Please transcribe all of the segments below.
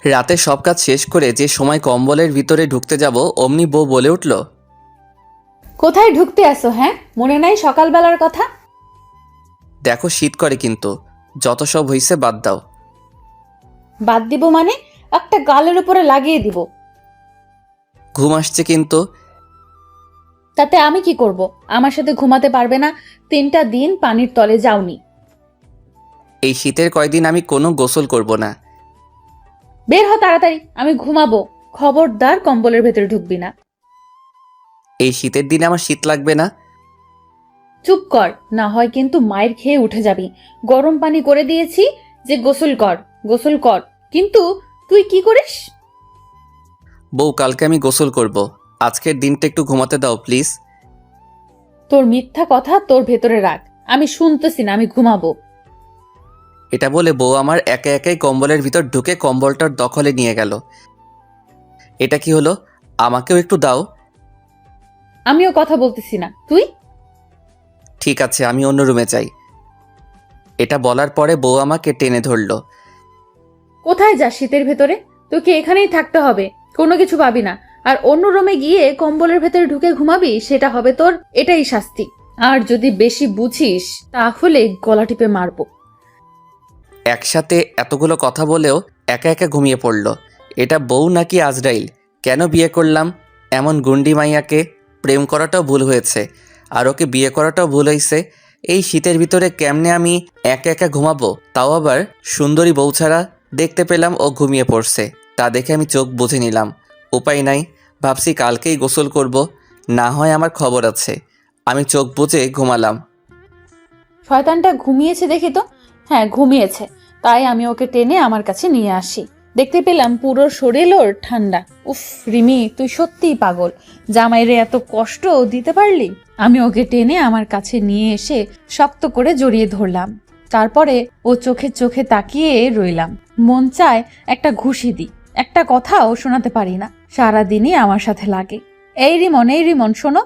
রাতে সব কাজ শেষ করে যে সময় কম্বলের ভিতরে ঢুকতে যাব অমনি বউ বলে উঠল, কোথায় ঢুকতে আসো? হ্যাঁ, মনে নাই সকালবেলার কথা? দেখো শীত করে কিন্তু, যত সব হইছে বাদ দাও। বাদ দিব মানে? একটা গালের উপরে লাগিয়ে দিব। ঘুম আসছে কিন্তু। তাতে আমি কি করব? আমার সাথে ঘুমাতে পারবে না? 3টা দিন পানির তলে যাওনি। এই শীতের কয়দিন আমি কোনো গোসল করব না। বের হ তাড়াতাড়ি, আমি ঘুমাবো। খবরদার কম্বলের ভেতরে ঢুকবি না। এই শীতের দিনে আমার শীত লাগবে না। চুপ কর, না হয় কিন্তু মায়ের খেয়ে উঠে যাবি। গরম পানি করে দিয়েছি যে গোসল কর, গোসল কর। কিন্তু তুই কি করিস? বউ, কালকে আমি গোসল করব, আজকের দিনটা একটু ঘুমাতে দাও প্লিজ। তোর মিথ্যা কথা তোর ভেতরে রাখ, আমি শুনতেছি না, আমি ঘুমাবো। এটা বলে বউ আমার একে একাই কম্বলের ভিতর ঢুকে কম্বলটার দখলে নিয়ে গেল। এটা কি হলো? আমাকেও একটু দাও। আমিও কথা বলতেছি না, তুই? ঠিক আছে, আমি অন্য রুমে যাই। এটা বলার পরে বউ আমাকে টেনে ধরলো। কোথায় যাস শীতের ভেতরে? তোকে এখানেই থাকতে হবে, কোনো কিছু পাবি না। আর অন্য রুমে গিয়ে কম্বলের ভেতরে ঢুকে ঘুমাবি, সেটা হবে তোর এটাই শাস্তি। আর যদি বেশি বুঝিস তাহলে গলা টিপে মারবো। একসাথে এতগুলো কথা বলেও একা একা ঘুমিয়ে পড়ল। এটা বউ নাকি আজরাইল? কেন বিয়ে করলাম এমন গুন্ডি মাইয়াকে? প্রেম করাটাও ভুল হয়েছে, আর ওকে বিয়ে করাটাও ভুল হয়েছে। এই শীতের ভিতরে কেমনে আমি একা একা ঘুমাবো, তাও আবার সুন্দরী বউ ছাড়া? দেখতে পেলাম ও ঘুমিয়ে পড়ছে, তা দেখে আমি চোখ বুজে নিলাম। উপায় নাই, ভাবছি কালকেই গোসল করব, না হয় আমার খবর আছে। আমি চোখ বুজে ঘুমালাম। শয়তানটা ঘুমিয়েছে দেখি তো। হ্যাঁ, ঘুমিয়েছে। তাই আমি ওকে টেনে আমার কাছে নিয়ে আসি। দেখতে পেলাম পুরো শরীর ওর ঠান্ডা। উফ, রিমি তুই সত্যিই পাগল। জামাইরে এত কষ্ট দিতে পারলি? আমি ওকে টেনে আমার কাছে নিয়ে এসে শক্ত করে জড়িয়ে ধরলাম। তারপরে ও চোখে চোখে তাকিয়ে রইলাম। মন চায় একটা ঘুষি দিই, একটা কথাও শোনাতে পারি না। সারাদিনই আমার সাথে লাগে। এই রিমন, এই রিমন, শোনো।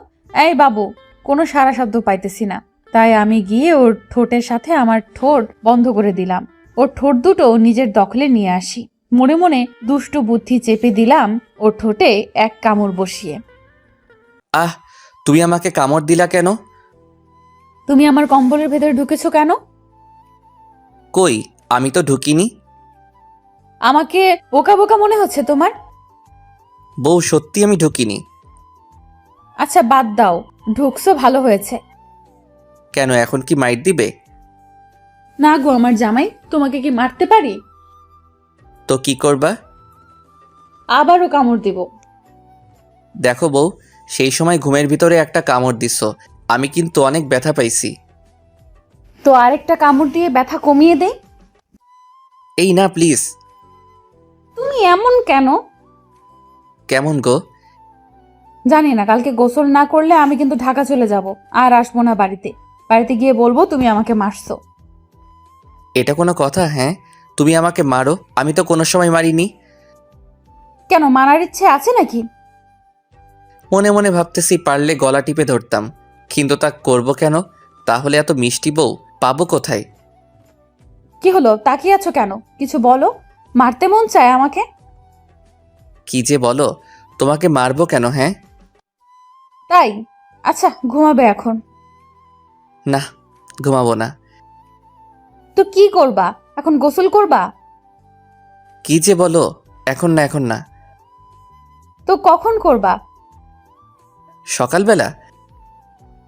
এই বাবু। কোনো সারা শব্দ পাইতেছি না। তাই আমি গিয়ে ওর ঠোঁটের সাথে আমার ঠোঁট বন্ধ করে দিলাম। ওর ঠোঁট দুটো নিজের দখলে নিয়ে আসি। মনে মনে দুষ্টু বুদ্ধি চেপে দিলাম ওর ঠোঁটে এক কামড় বসিয়ে। আহ, তুমি আমাকে কামড় দিলা কেন? তুমি আমার কম্বলের ভেতরে ঢুকেছো কেন? কই, আমি তো ঢুকিনি। আমাকে বোকা বোকা মনে হচ্ছে তোমার? বউ, সত্যি আমি ঢুকিনি। আচ্ছা বাদ দাও, ঢুকছো ভালো হয়েছে। কেন, এখন কি মাইর দিবে? না গো আমার জামাই, তোমাকে কি মারতে পারি? তো কি করবা? আবারও কামড় দিব। দেখো বউ, সেই সময় ঘুমের ভিতরে একটা কামড় দিছ, আমি কিন্তু অনেক ব্যথা পাইছি। তো আরেকটা কামড় দিয়ে ব্যথা কমিয়ে দেই। এই না প্লিজ। তুমি এমন কেন? কেমন গো? জানি না, কালকে গোসল না করলে আমি কিন্তু ঢাকা চলে যাব, আর আসবো না বাড়িতে। বাড়িতে গিয়ে বলবো তুমি আমাকে মারছো। এটা কোনো কথা? হ্যাঁ, তুমি আমাকে মারো, আমি তো কোনো সময় মারিনি। কেন, মারার ইচ্ছে আছে নাকি? মনে মনে ভাবতেছি পারলে গলা টিপে ধরতাম, কিন্তু তা করব কেন? তাহলে এত মিষ্টি বউ পাবো কোথায়? কি হলো, তাকিয়ে আছো কেন? কিছু বলো। মারতে মন চায় আমাকে। কি যে বলো, তোমাকে মারবো কেন? হ্যাঁ। তাই? আচ্ছা, ঘুমাবে এখন? না, ঘুমাবো না। তো কি করবা? এখন গোসল করবা? কি যে বলো, এখন না, এখন না। তো কখন করবা? সকালবেলা।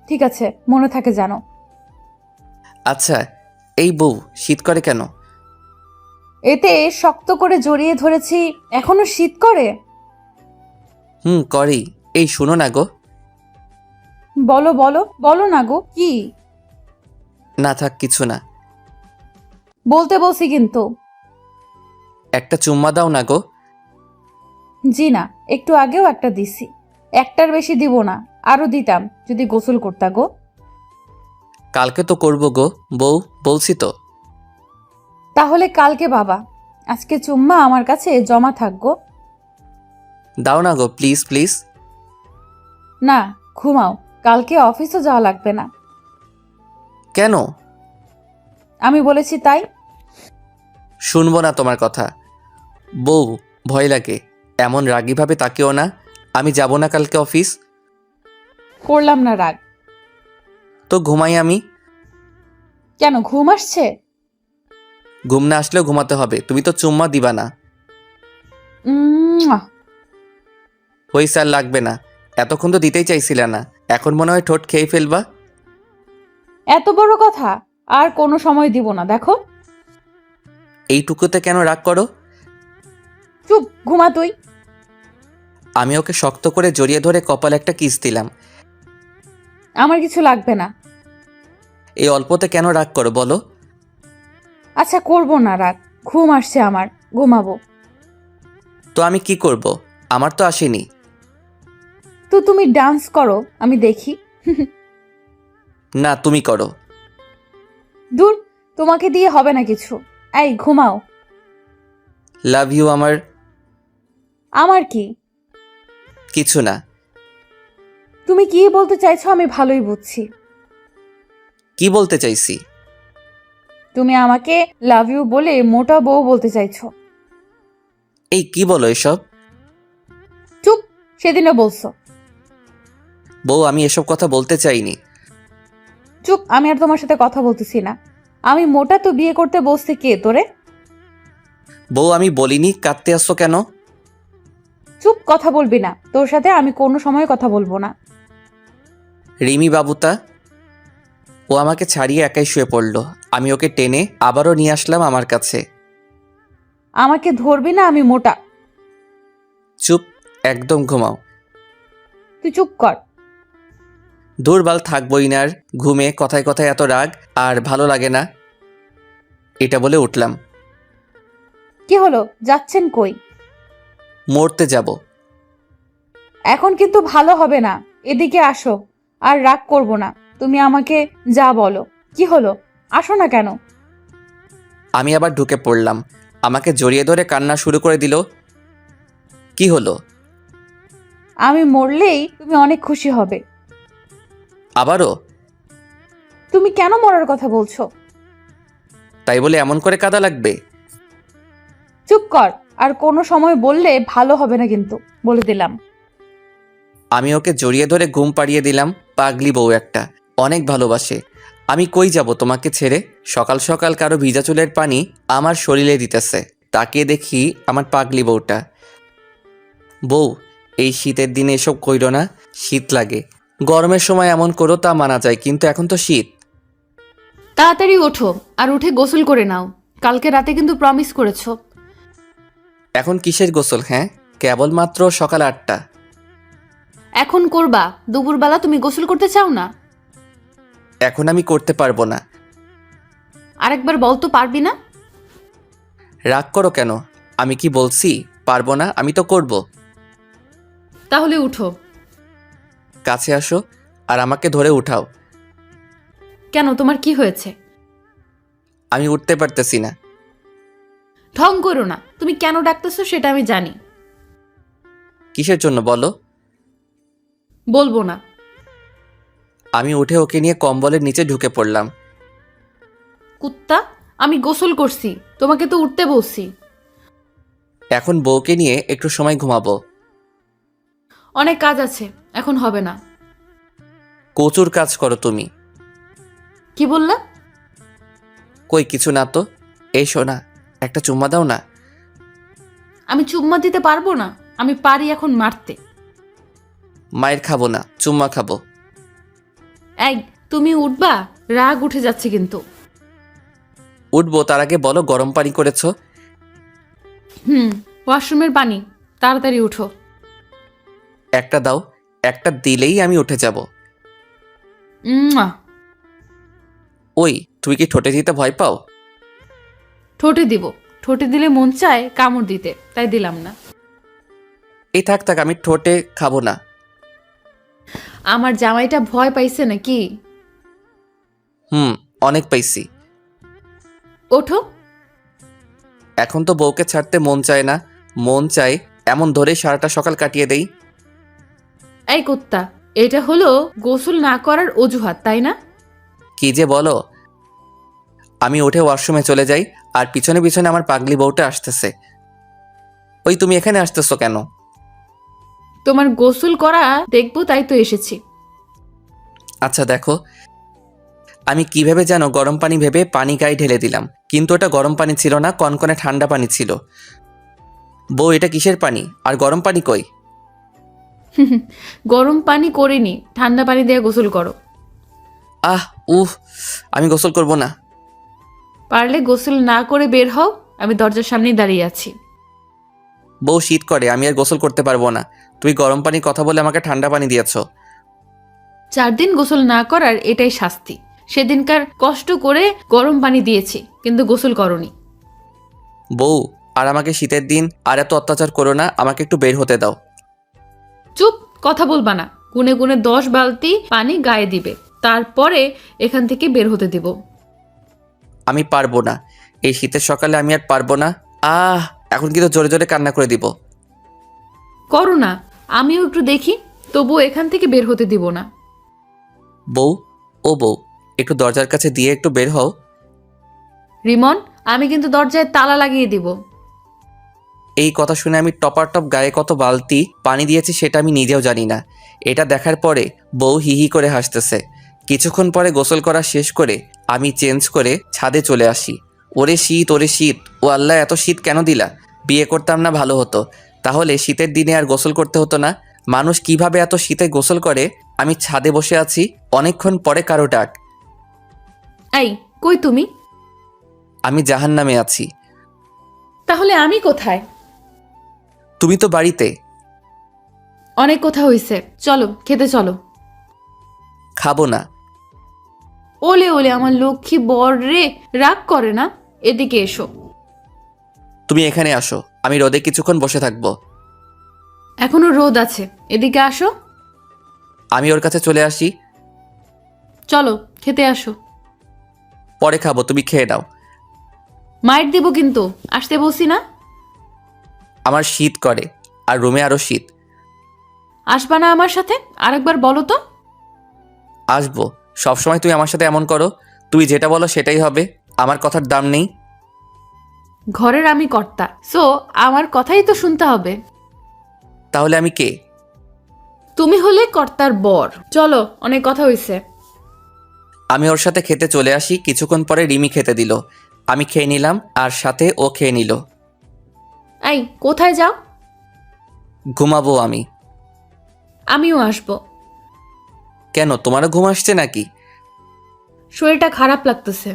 ঠিক আছে, মনে থাকে জানো। আচ্ছা, এই বউ, শীত করে কেন? এতে শক্ত করে জড়িয়ে ধরেছি, এখনো শীত করে? করেই। এই শোনো না গো। বলো বলো বলো না গো, কি? না থাক, কিছু না। বলতে বলছি কিন্তু। একটা চুম্মা দাও না গো। জি না, একটু আগেও একটা দিছি। একটার বেশি দিব না, আরো দিতাম যদি গোসল করতা গো। কালকে তো করবো গো বউ, বলছি তো। তাহলে কালকে বাবা, আজকে চুম্মা আমার কাছে জমা থাকবো। দাও না গো, প্লিজ প্লিজ। না, ঘুমাও, কালকে অফিসও যাওয়া লাগবে না। কেন? আমি বলেছি তাই। শুনবো না তোমার কথা। বউ, ভয় লাগে। এমন রাগীভাবে তাকেও না। আমি যাব না কালকে অফিস। করলাম না রাগ। তো ঘুমাই আমি। কেন, ঘুম আসছে? ঘুম না আসলেও ঘুমাতে হবে, তুমি তো চুম্মা দিবা না। উম, হইছে, আর লাগবে না। এতক্ষণ তো দিতেই চাইছিলে না, এখন মনে হয় ঠোঁট খেয়ে ফেলবা। এত বড় কথা? আর কোনো সময় দিব না, দেখো। এইটুকুতে কেন রাগ করো? চুপ, ঘুমা তুই। আমি ওকে শক্ত করে জড়িয়ে ধরে কপালে একটা কিস দিলাম। আমার কিছু লাগবে না। এই অল্পতে কেন রাগ করো বলো? আচ্ছা, করবো না রাগ। ঘুম আসছে আমার, ঘুমাবো। তো আমি কি করব? আমার তো আসেনি। তো তুমি ডান্স করো, আমি দেখি। না, তুমি করো। দূর, তোমাকে দিয়ে হবে না কিছু। এই ঘুমাও। লাভ ইউ আমার। আমার কি? কিছু না। তুমি কি বলতে চাইছো আমি ভালোই বুঝছি। কি বলতে চাইছি? তুমি আমাকে লাভ ইউ বলে মোটা বউ বলতে চাইছো। এই কি বলো এসব? চুপ, সেদিনও বলছো। বউ, আমি এসব কথা বলতে চাইনি। চুপ, আমি আর তোমার সাথে কথা বলতেছি না। আমি মোটা তো বিয়ে করতে বসতে কে তোরে? বউ, আমি বলিনি, কাঁদতে আসছো কেন? চুপ, কথা বলবি না, তোর সাথে আমি কোনো সময় কথা বলবো না। রিমি বাবুতা। ও আমাকে ছাড়িয়ে একাই শুয়ে পড়লো। আমি ওকে টেনে আবারও নিয়ে আসলাম আমার কাছে। আমাকে ধরবি না, আমি মোটা। চুপ, একদম ঘুমাও। তুই চুপ কর। দুর্বল থাকবই না আর। ঘুমে কথায় কথায় এত রাগ আর ভালো লাগে না। এটা বলে উঠলাম। কি হলো, যাচ্ছেন কই? মরতে যাব। এখন কিন্তু ভালো হবে না। এদিকে আসো। আর রাগ করব না। তুমি আমাকে যা বলো। কি হলো, আসো না কেন? আমি আবার ঢুকে পড়লাম। আমাকে জড়িয়ে ধরে কান্না শুরু করে দিল। কি হলো? আমি মরলেই তুমি অনেক খুশি হবে। আবারও? তুমি কেন মরার কথা বলছো? তাই বলে এমন করে কাঁদা লাগবে? চুপ কর। আর কোনো সময় বললে ভালো হবে না কিন্তু, বলে দিলাম। আমি ওকে জড়িয়ে ধরে ঘুম পাড়িয়ে দিলাম। পাগলি বউ একটা, অনেক ভালোবাসে। আমি কই যাব তোমাকে ছেড়ে? সকাল সকাল কারো ভিজা চুলের পানি আমার শরীরে দিতেছে। তাকিয়ে দেখি আমার পাগলি বউটা। বউ, এই শীতের দিনে এসব কইরো না, শীত লাগে। গরমের সময় এমন করো তা মানা যায়, কিন্তু এখন তো শীত। তাড়াতাড়ি ওঠো আর উঠে গোসল করে নাও। কালকে রাতে কিন্তু প্রমিস করেছো। এখন কিসের গোসল? হ্যাঁ, কেবলমাত্র সকাল 8টা। এখন করবা? দুপুরবেলা তুমি গোসল করতে চাও না? এখন আমি করতে পারবো না। আরেকবার বল তো, পারবি না? রাগ করো কেন? আমি কি বলছি পারবো না? আমি তো করব। তাহলে উঠো। কাছে আসো আর আমাকে ধরে উঠাও। কেন, তোমার কি হয়েছে? আমি উঠতে পারতেছি না। ঢং করো না। তুমি কেন ডাকতেছো সেটা আমি জানি। কিসের জন্য বলো? বলবো না। আমি উঠে ওকে নিয়ে কম্বলের নিচে ঢুকে পড়লাম। কুত্তা, আমি গোসল করছি, তোমাকে তো উঠতে বলছি। এখন বউকে নিয়ে একটু সময় ঘুমাবো। অনেক কাজ আছে, এখন হবে না। প্রচুর কাজ করো তুমি। কি বললা? কই কিছু না তো। এই শোনা, একটা চুম্মা দাও না। আমি চুম্মা দিতে পারবো না। আমি পারি এখন মারতে। মায়ের খাবো না, চুম্মা খাবো। এই, তুমি উঠবা? রাগ উঠে যাচ্ছে কিন্তু। উঠবো, তার আগে বলো গরম পানি করেছো? ওয়াশরুমের পানি। তাড়াতাড়ি উঠো। একটা দাও। একটা দিলেই আমি উঠে যাব। উম্মা। ওই, তুমি কি ঠোঁটে দিতে ভয় পাও? ঠোঁটে দিব। ঠোঁটে দিলে মন চায় কামড় দিতে, তাই দিলাম না। এই থাক থাক, আমি ঠোঁটে খাবো না। আমার জামাইটা ভয় পাইছে নাকি? অনেক পাইছি। ওঠো। এখন তো বউকে ছাড়তে মন চায় না। মন চায় এমন ধরে সারাটা সকাল কাটিয়ে দেই। এই কুত্তা, এটা হলো গোসল না করার অজুহাত, তাই না? কি যে বলো। আমি উঠে ওয়াশরুমে চলে যাই আর পিছনে পিছনে আমার পাগলি বউটা আসতেছে। ওই তুমি এখানে আসতেছো কেন? তোমার গোসল করা দেখবো তাই তো এসেছি। আচ্ছা দেখো, আমি কিভাবে যেন গরম পানি ভেবে পানি গায়ে ঢেলে দিলাম, কিন্তু ওটা গরম পানি ছিল না, কনকনে ঠান্ডা পানি ছিল। বউ, এটা কিসের পানি? আর গরম পানি কই? গরম পানি করিনি, ঠান্ডা পানি দিয়ে গোসল করো। আহ উহ, আমি গোসল করব না। পারলে গোসল না করে বের হও, আমি দরজার সামনেই দাঁড়িয়ে আছি। বউ, শীত করে, আমি আর গোসল করতে পারবো না। তুই গরম পানির কথা বলে আমাকে ঠান্ডা পানি দিয়েছো। 4 দিন গোসল না করার এটাই শাস্তি। সেদিনকার কষ্ট করে গরম পানি দিয়েছি, কিন্তু গোসল করনি। বউ, আর আমাকে শীতের দিন আর এত অত্যাচার করো না, আমাকে একটু বের হতে দাও। চুপ, কথা বলবা না। গুনে গুনে 10 বালতি পানি গায়ে দিবে, তারপরে এখান থেকে বের হতে দিব। আমি পারবো না, এই শীতের সকালে আমি আর পারবো না। এখন কিন্তু জোরে জোরে কান্না করে দিব। করো না, আমিও একটু দেখি, তবুও এখান থেকে বের হতে দিব না। বউ, ও বউ, একটু দরজার কাছে দিয়ে একটু বের হও। রিমন, আমি কিন্তু দরজায় তালা লাগিয়ে দিব। এই কথা শুনে আমি টপারটপ গায়ে কত বালতি পানি দিয়েছি সেটা আমি নিজেও জানি না। এটা দেখার পরে বউ হি হি করে হাসতেছে। কিছুক্ষণ পরে গোসল করা শেষ করে আমি চেঞ্জ করে ছাদে চলে আসি। ওরে শীত, ওরে শীত, ও আল্লাহ, এত শীত কেন দিলা? বিয়ে করতাম না ভালো হতো, তাহলে শীতের দিনে আর গোসল করতে হতো না। মানুষ কিভাবে এত শীতে গোসল করে? আমি ছাদে বসে আছি, অনেকক্ষণ পরে কারো ডাক। এই, কই তুমি? আমি জাহান্নামে আছি। তাহলে আমি কোথায়? তুমি তো বাড়িতে। অনেক কথা হইছে, চলো খেতে চলো। খাবো না। ওলে ওলে আমার লক্ষ্মী বর রে, রাগ করে না। এদিকে এসো। তুমি এখানে আসো, আমি রোদে কিছুক্ষণ বসে থাকবো। এখনো রোদ আছে, এদিকে আসো। আমি ওর কাছে চলে আসি। চলো খেতে আসো। পরে খাবো, তুমি খেয়ে নাও। মাইর দিব কিন্তু, আসতে বলছি না। আমার শীত করে, আর রুমে আরো শীত। আসবা না আমার সাথে? আরেকবার বলো তো। আসবো। সবসময় তুই আমার সাথে এমন করো, তুই যেটা বলো সেটাই হবে, আমার কথার দাম নেই। ঘরের আমি কর্তা, সো আমার কথাই তো শুনতে হবে। তাহলে আমি কে? তুমি হলে কর্তার বর। চলো, অনেক কথা হইছে। আমি ওর সাথে খেতে চলে আসি। কিছুক্ষণ পরে রিমি খেতে দিল, আমি খেয়ে নিলাম, আর সাথে ও খেয়ে নিল। এই, কোথায় যাও? ঘুমাবো আমি। আমিও আসবো। কেন, তোমারও ঘুম আসছে নাকি? শরীরটা খারাপ লাগতেছে।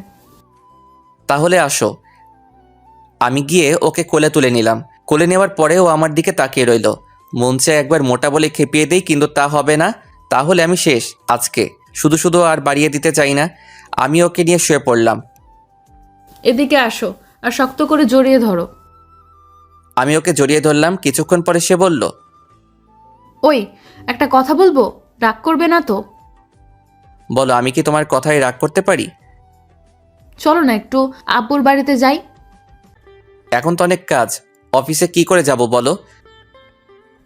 তাহলে আসো। আমি গিয়ে ওকে কোলে তুলে নিলাম। কোলে নেওয়ার পরে ও আমার দিকে তাকিয়ে রইল। মন চায় একবার মোটা বলে খেপিয়ে দেই, কিন্তু তা হবে না। তাহলে আমি শেষ আজকে। শুধু শুধু আর বাড়িয়ে দিতে চাই না। আমি ওকে নিয়ে শুয়ে পড়লাম। এদিকে আসো, আর শক্ত করে জড়িয়ে ধরো। আমি ওকে জড়িয়ে ধরলাম। কিছুক্ষণ পরে সে বলল, ওই, একটা কথা বলবো, রাগ করবে না তো? বলো, আমি কি তোমার কথায় রাগ করতে পারি? চলো না একটু আব্বুর বাড়িতে যাই। এখন তো অনেক কাজ, অফিসে কি করে যাব বলো?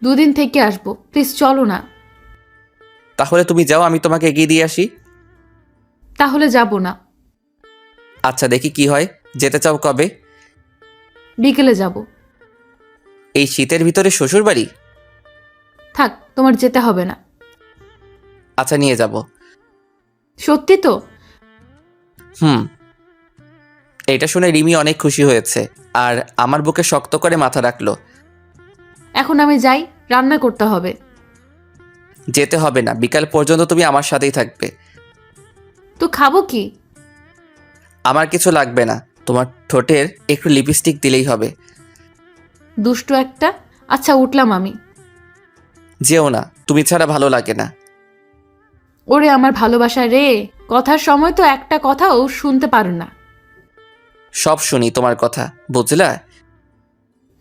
2 দিন থেকে আসবো, প্লিজ চলো না। তাহলে তুমি যাও, আমি তোমাকে এগিয়ে দিয়ে আসি। তাহলে যাব না। আচ্ছা, দেখি কি হয়। যেতে চাও কবে? বিকেলে যাব। এই শীতের ভিতরে শ্বশুর বাড়ি? থাক, তোমার যেতে হবে না। আচ্ছা, নিয়ে যাব। সত্যি তো? হুম। এটা শুনে রিমি অনেক খুশি হয়েছে, আর আমার বুকে শক্ত করে মাথা রাখলো। এখন আমি যাই, রান্না করতে হবে। যেতে হবে না, বিকাল পর্যন্ত তুমি আমার সাথেই থাকবে। তো খাবো কি? আমার কিছু লাগবে না, তোমার ঠোঁটের একটু লিপস্টিক দিলেই হবে। দুষ্টু একটা। আচ্ছা, উঠলাম আমি। যেও না, তুমি ছাড়া ভালো লাগে না। ওরে আমার ভালোবাসা রে, কথার সময় তো একটা কথাও শুনতে পারো না। সব শুনি তোমার কথা, বুঝলা?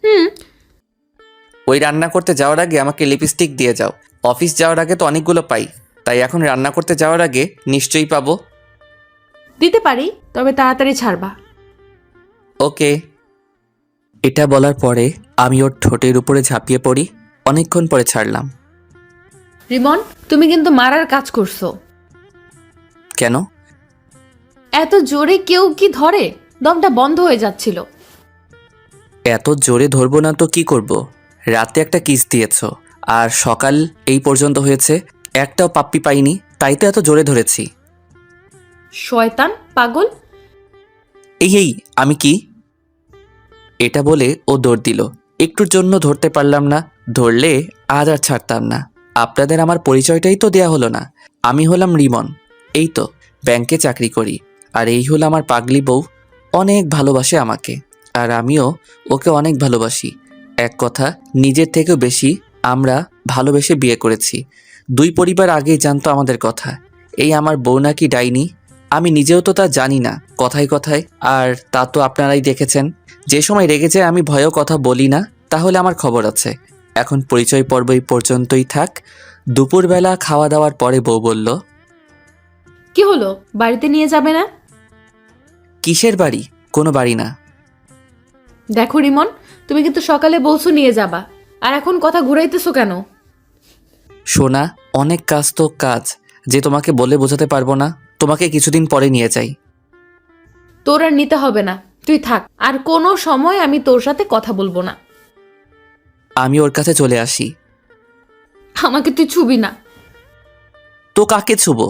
হুম। ওই রান্না করতে যাওয়ার আগে আমাকে লিপস্টিক দিয়ে যাও। অফিস যাওয়ার আগে তো অনেকগুলো পাই, তাই এখন রান্না করতে যাওয়ার আগে নিশ্চয়ই পাবো। দিতে পারি, তবে তাড়াতাড়ি ছাড়বা। ওকে। এটা বলার পরে আমি ওর ঠোঁটের উপরে ঝাঁপিয়ে পড়ি। অনেকক্ষণ পরে ছাড়লাম। রিমন, তুমি কিন্তু মারার কাজ করছো। কেন? এত জোরে কেউ কি ধরে? দমটা বন্ধ হয়ে যাচ্ছিল। এত জোরে ধরবো না তো কি করব? রাতে একটা কিস দিয়েছ, আর সকাল এই পর্যন্ত হয়েছে, একটাও পাপ্পি পাইনি, তাই তো এত জোরে ধরেছি। শয়তান পাগল। এই আমি কি? এটা বলে ও দৌড় দিল। একটুর জন্য ধরতে পারলাম না, ধরলে আজ আর ছাড়তাম না। আপনাদের আমার পরিচয়টাই তো দেয়া হলো না। আমি হলাম রিমন, এই তো ব্যাংকে চাকরি করি। আর এই হলো আমার পাগলি বউ, অনেক ভালোবাসে আমাকে, আর আমিও ওকে অনেক ভালোবাসি। এক কথা, নিজের থেকেও বেশি আমরা ভালোবেসে বিয়ে করেছি। দুই পরিবার আগেই জানতো আমাদের কথা। এই আমার বউ নাকি ডাইনি, আমি নিজেও তো তা জানি না। কথায় কথায়, আর তা তো আপনারাই দেখেছেন, যে সময় রেগে যায় আমি ভয়েও কথা বলি না। তাহলে আমার খবর আছে। এখন পরিচয় পর্ব এই পর্যন্তই থাক। দুপুরবেলা খাওয়া দাওয়ার পরে বউ বলল, কি হলো, বাড়িতে নিয়ে যাবে না? কিসের বাড়ি? কোনো বাড়ি না। দেখো রিমন, তুমি কিন্তু সকালে বলছো নিয়ে যাবা, আর এখন কথা ঘুরাইতেছো কেন? সোনা, অনেক কাজ তো কাজ, যে তোমাকে বলে বোঝাতে পারবো না। তোমাকে কিছুদিন পরে নিয়ে যাই। তোর আর নিতে হবে না, তুই থাক। আর কোনো সময় আমি তোর সাথে কথা বলবো না। আমি ওর কাছে চলে আসি। আমাকে তুই ছুবি না। তো কাকে ছুবো?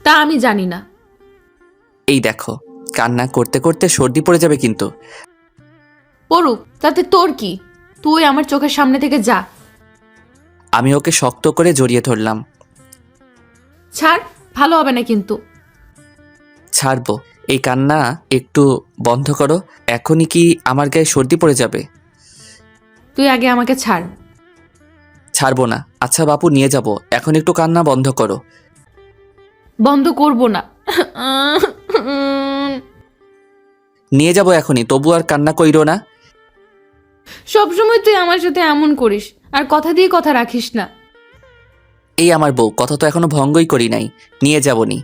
তা আমি জানি না। এই দেখো, কান্না করতে করতে সর্দি পড়ে যাবে কিন্তু। পড়ুক, তাতে তোর কি? তুই আমার চোখের সামনে থেকে যা। আমি ওকে শক্ত করে জড়িয়ে ধরলাম। ছাড়, ভালো হবে না কিন্তু। ছাড়বো। এই কান্না একটু বন্ধ করো। এখনই কি আমার গায়ে সর্দি পড়ে যাবে? তুই আগে আমাকে ছাড়। ছাড়বো না। আচ্ছা বাপু, নিয়ে যাব, এখন একটু কান্না বন্ধ করো। বন্ধ করব না। নিয়ে যাব এখনই, তবু আর কান্না কইরো না। সবসময় তুই আমার সাথে এমন করিস, আর কথা দিয়ে কথা রাখিস না। এই আমার বউ, কথা তো এখনো ভঙ্গই করি নাই। নিয়ে যাবনি।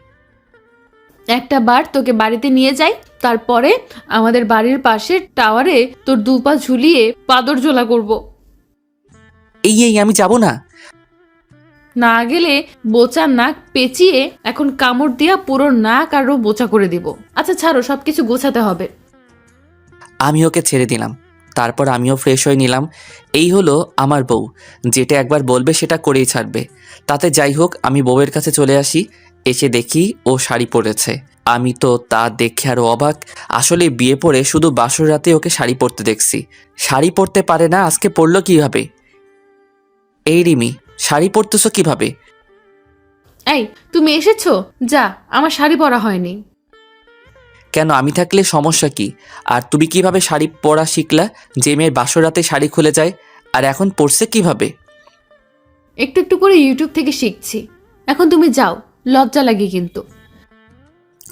একটা বার তোকে বাড়িতে নিয়ে যাই, তারপরে আমাদের বাড়ির পাশের টাওয়ারে তোর দুপা ঝুলিয়ে পাদর ঝোলা করব। এই আমি যাব না। না গেলে বোচা নাক পেঁচিয়ে এখন কামড় দিয়া পুরো নাক আরো বোচা করে দিব। আচ্ছা ছাড়ো, সবকিছু গোছাতে হবে। আমি ওকে ছেড়ে দিলাম। তারপর আমিও ফ্রেশ হয়ে নিলাম। এই হলো আমার বউ, যেটা একবার বলবে সেটা করেই ছাড়বে। তাতে যাই হোক, আমি বউয়ের কাছে চলে আসি। এসে দেখি ও শাড়ি পরেছে। আমি তো তা দেখে আরো অবাক। আসলে বিয়ে পরে শুধু বাসর রাতে ওকে শাড়ি পরতে দেখছি। শাড়ি পরতে পারে না, আজকে পরলো কিভাবে? এই রিমি, শাড়ি পরতেছো কিভাবে? এই, তুমি এসেছো? যা, আমার শাড়ি পরা হয়নি। কেন, আমি থাকলে সমস্যা কি? আর তুমি কিভাবে শাড়ি পরা শিখলা? যে মেয়ের বাসর রাতে শাড়ি খুলে যায়, আর এখন পরছে কিভাবে? একটু একটু করে ইউটিউব থেকে শিখছি। এখন তুমি যাও, লজ্জা লাগে কিন্তু।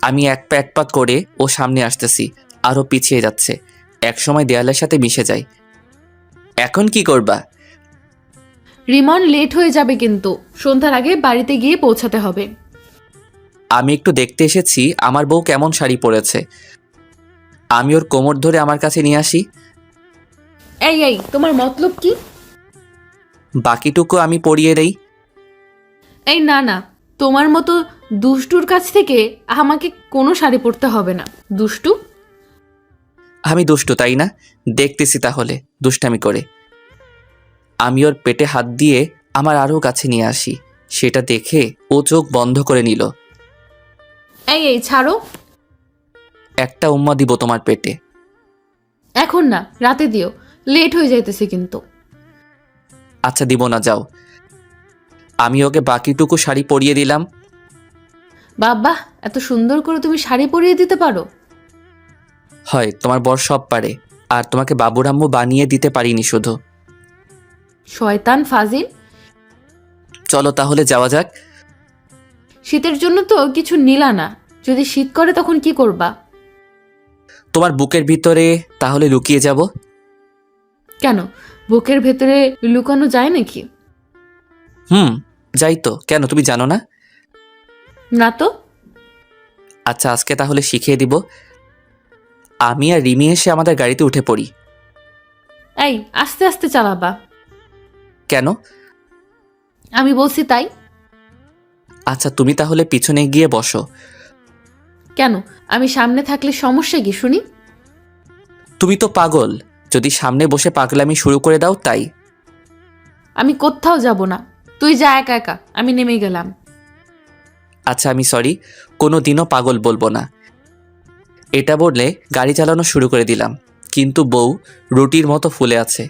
আমি এক পা এক পা করে ও সামনে আসতেছি, আরও পিছিয়ে যাচ্ছে। একসময় দেয়ালের সাথে মিশে যায়। এখন কি করবা? রিমন, লেট হয়ে যাবে কিন্তু। সন্ধ্যার আগে বাড়িতে গিয়ে পৌঁছাতে হবে। আমি একটু দেখতে এসেছি আমার বউ কেমন শাড়ি পরেছে। আমি ওর কোমর ধরে আমার কাছে নিয়ে আসি। এই, তোমার মতলব কি? বাকিটুকু আমি পরিয়ে দেই। এই না না, তোমার মতো দুষ্টুর কাছ থেকে আমাকে কোনো শাড়ি পরতে হবে না। দুষ্টু? আমি দুষ্টু তাই না? দেখতেছি তাহলে দুষ্টামি করে। আমি ওর পেটে হাত দিয়ে আমার আরও কাছে নিয়ে আসি। সেটা দেখে ও চোখ বন্ধ করে নিল। এই ছাড়ো। একটা উম্মা দিব তোমার পেটে। এখন না, রাতে দিও। লেট হয়ে যাইতেছে কিন্তু। আচ্ছা দিব না, যাও। আমি ওকে বাকিটুকু শাড়ি পরিয়ে দিলাম। বাবা, এত সুন্দর করে তুমি শাড়ি পরিয়ে দিতে পারো? হয়, তোমার বর সব পারে। আর তোমাকে বাবুর আম্মু বানিয়ে দিতে পারিনি শুধু। শয়তান ফাজিল। চলো তাহলে যাওয়া যাক। শীতের জন্য তো কিছু নিলা না। যদি শীত করে তখন কি করবা? তোমার বুকের ভিতরে তাহলে লুকিয়ে যাব। কেন, বুকের ভেতরে লুকানো যায় নাকি? যাই তো। কেন, তুমি জানো না? না তো। আচ্ছা, আজকে তাহলে শিখিয়ে দিব। আমি আর রিমি এসে আমাদের গাড়িতে উঠে পড়ি। এই, আস্তে আস্তে চালাবা। কেন? আমি বলছি তাই। আচ্ছা, তুমি তাহলে পিছনে গিয়ে বসো। কেন, আমি সামনে থাকলে সমস্যা কি শুনি? তুমি তো পাগল, যদি সামনে বসে পাগলামি শুরু করে দাও তাই। আমি কোথাও যাব না, তুই যা একা একা, আমি নেমে গেলাম। আচ্ছা আমি সরি, কোনো দিনও পাগল বলবো না। এটা বললে গাড়ি চালানো শুরু করে দিলাম, কিন্তু বউ রুটির মতো ফুলে আছে।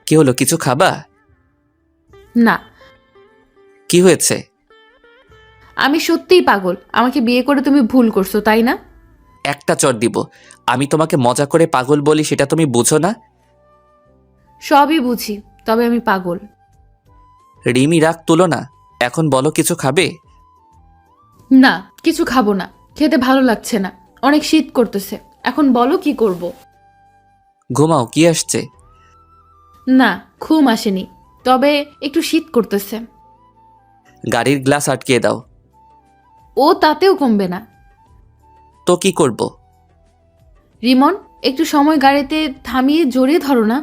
কি হলো, কিছু খাবা? না, কি হয়েছে? আমি সত্যিই পাগল, আমাকে বিয়ে করে তুমি ভুল করছো তাই না? একটা চট দিব। আমি তোমাকে মজা করে পাগল বলি, সেটা তুমি বুঝো না? সবই বুঝি, তবে আমি পাগল। রিমি রাগ তুলো না, এখন বলো কিছু খাবে? না, কিছু খাবো না, খেতে ভালো লাগছে না, অনেক শীত করতেছে। এখন বলো কি করব? ঘুমাও, কি আসছে? না, ঘুম আসেনি, তবে একটু শীত করতেছে। গাড়ির গ্লাস আটকিয়ে দাও। ও তাতেও কমবে না। তো কি করব? রিমন, একটু সময় গাড়িতে থামিয়ে জড়িয়ে ধরো না।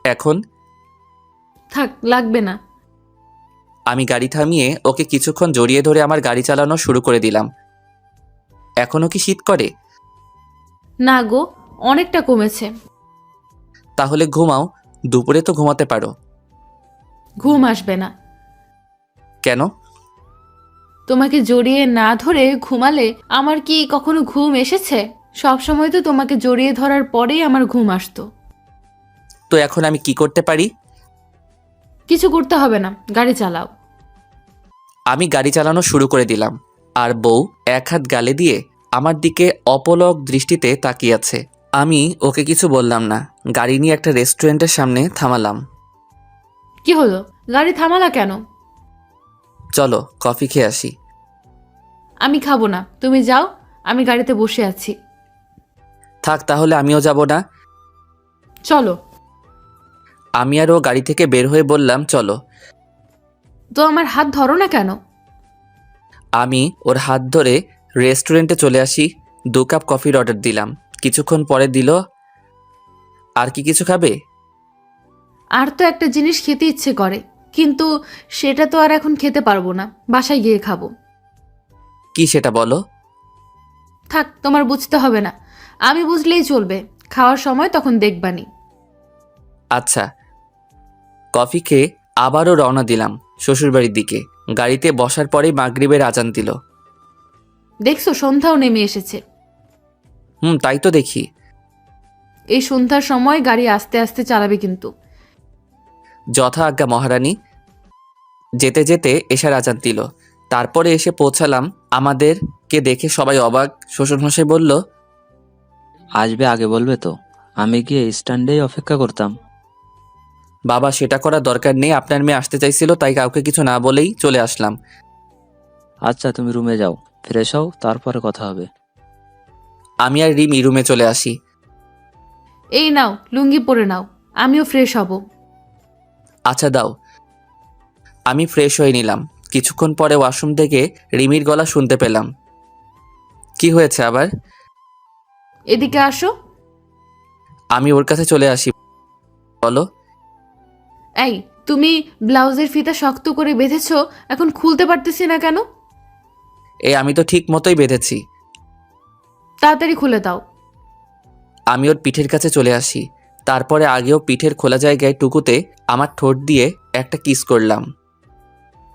এখন? থাক, লাগবে না। আমি গাড়ি থামিয়ে ওকে কিছুক্ষণ জড়িয়ে ধরে আমার গাড়ি চালানো শুরু করে দিলাম। এখনো কি শীত করে? না গো, অনেকটা কমেছে। তাহলে ঘুমাও, দুপুরে তো ঘুমাতে পারো। ঘুম আসবে না। কেন? তোমাকে জড়িয়ে না ধরে ঘুমালে আমার কি কখনো ঘুম এসেছে? সব সময় তো তোমাকে জড়িয়ে ধরার পরেই আমার ঘুম আসতো। তো এখন আমি কি করতে পারি? কিছু করতে হবে না, গাড়ি চালাও। আমি গাড়ি চালানো শুরু করে দিলাম, আর বউ এক হাত গালে দিয়ে আমার দিকে অপলক দৃষ্টিতে তাকিয়ে আছে। আমি ওকে কিছু বললাম না, গাড়ি নিয়ে একটা রেস্টুরেন্টের সামনে থামালাম। কি হলো, গাড়ি থামালা কেন? চলো কফি খেয়ে আসি। আমি খাবো না, তুমি যাও, আমি গাড়িতে বসে আছি। থাক তাহলে, আমিও যাব না। চলো। আমি আর ও গাড়ি থেকে বের হয়ে বললাম চলো। তো আমার হাত ধরো না কেন? আমি ওর হাত ধরে রেস্টুরেন্টে চলে আসি। 2 কাপ কফির অর্ডার দিলাম, কিছুক্ষণ পরে দিল, আর কি কিছু খাবে? আর তো একটা জিনিস খেতে ইচ্ছে করে, কিন্তু সেটা তো আর এখন খেতে পারবো না, বাসায় গিয়ে খাবো। কি সেটা বলো? থাক, তোমার বুঝতে হবে না, আমি বুঝলেই চলবে। খাওয়ার সময় তখন দেখবানি। আচ্ছা। কফি খেয়ে আবারও রওনা দিলাম শ্বশুরবাড়ির দিকে। গাড়িতে বসার পরেই মাগরিবের আজান দিল। দেখছো, সন্ধ্যাও নেমে এসেছে। তাই তো দেখি। এই সন্ধ্যার সময় গাড়ি আস্তে আস্তে চালাবে কিন্তু। যথা আজ্ঞা মহারানী। যেতে যেতে এশার আজান দিল, তারপরে এসে পৌঁছালাম। আমাদেরকে দেখে সবাই অবাক। শ্বশুরমশাই বলল, আসবে আগে বলবে তো, আমি গিয়ে স্ট্যান্ডেই অপেক্ষা করতাম। বাবা সেটা করার দরকার নেই, আপনার মেয়ে আসতে চাইছিল তাই কাউকে কিছু না বলেই চলে আসলাম। আচ্ছা তুমি রুমে যাও, ফ্রেশ হও, তারপরে কথা হবে। আমি আর রিমি রুমে চলে আসি। এই নাও, লুঙ্গি পরে নাও, আমিও ফ্রেশ হব। আচ্ছা দাও। আমি ফ্রেশ হয়ে নিলাম। কিছুক্ষণ পরে ওয়াশরুম থেকে রিমির গলা শুনতে পেলাম। কি হয়েছে আবার? এদিকে আসো। আমি ওর কাছে চলে আসি। বলো। এই, তুমি ব্লাউজের ফিতা শক্ত করে বেঁধেছো, এখন খুলতে পারতেছি না কেন? আমি তো ঠিক মতোই বেঁধেছি। তাড়াতাড়ি খুলে দাও। আমি ওর পিঠের কাছে চলে আসি। তারপরে আগেও পিঠের খোলা জায়গায় টুকুতে আমার ঠোঁট দিয়ে একটা কিস করলাম।